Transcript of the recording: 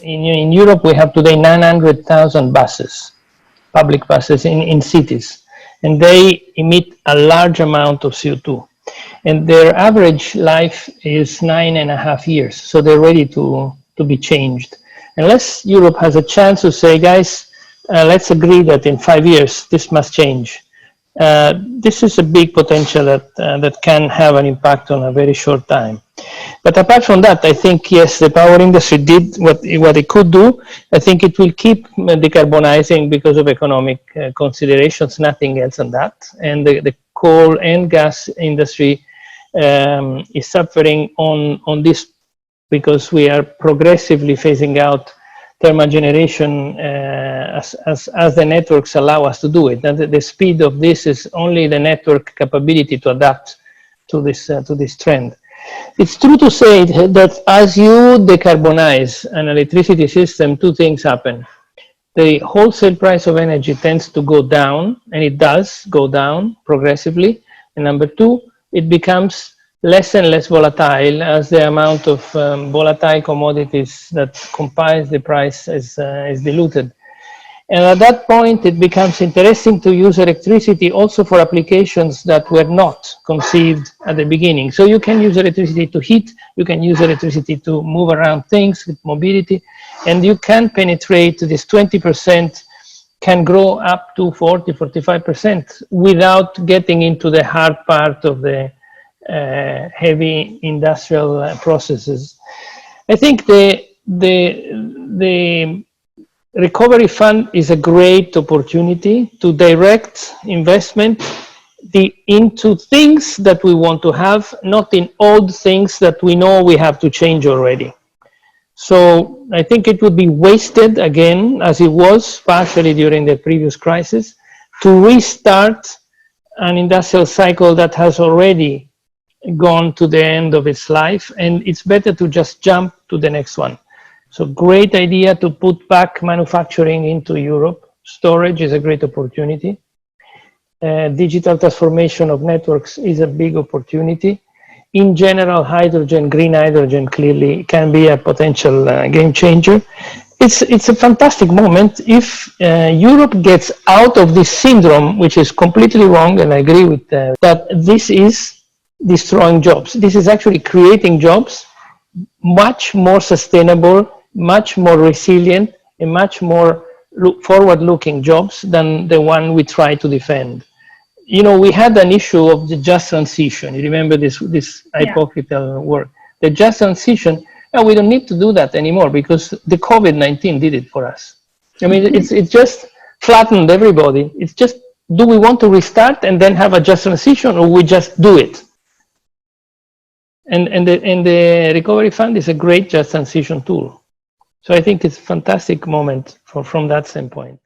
In Europe, we have today 900,000 buses, public buses in cities, and they emit a large amount of CO2. And their average life is 9.5 years, so they're ready to be changed. Unless Europe has a chance to say, guys, let's agree that in 5 years this must change. This is a big potential that can have an impact on a very short time. But apart from that, I think, yes, the power industry did what it could do. I think it will keep decarbonizing because of economic considerations, nothing else than that. And the coal and gas industry is suffering on this because we are progressively phasing out thermal generation as the networks allow us to do it. And the speed of this is only the network capability to adapt to this trend. It's true to say that as you decarbonize an electricity system, two things happen. The wholesale price of energy tends to go down, and it does go down progressively. And number two, it becomes less and less volatile as the amount of volatile commodities that comprise the price is diluted. And at that point, it becomes interesting to use electricity also for applications that were not conceived at the beginning. So you can use electricity to heat, you can use electricity to move around things with mobility, and you can penetrate this 20%, can grow up to 40, 45% without getting into the hard part of the heavy industrial processes. I think the Recovery Fund is a great opportunity to direct investment into things that we want to have, not in old things that we know we have to change already. So I think it would be wasted again, as it was partially during the previous crisis, to restart an industrial cycle that has already gone to the end of its life, and it's better to just jump to the next one. So great idea to put back manufacturing into Europe. Storage is a great opportunity. Digital transformation of networks is a big opportunity. In general, hydrogen, green hydrogen clearly can be a potential game changer. It's a fantastic moment if Europe gets out of this syndrome, which is completely wrong, and I agree with that this is destroying jobs. This is actually creating jobs, much more sustainable, much more resilient, and much more forward-looking jobs than the one we try to defend. You know, we had an issue of the just transition. You remember this hypocritical word. The just transition, we don't need to do that anymore because the COVID-19 did it for us. I mean, it just flattened everybody. It's just, do we want to restart and then have a just transition, or we just do it? And the Recovery Fund is a great just transition tool. So I think it's a fantastic moment from that standpoint.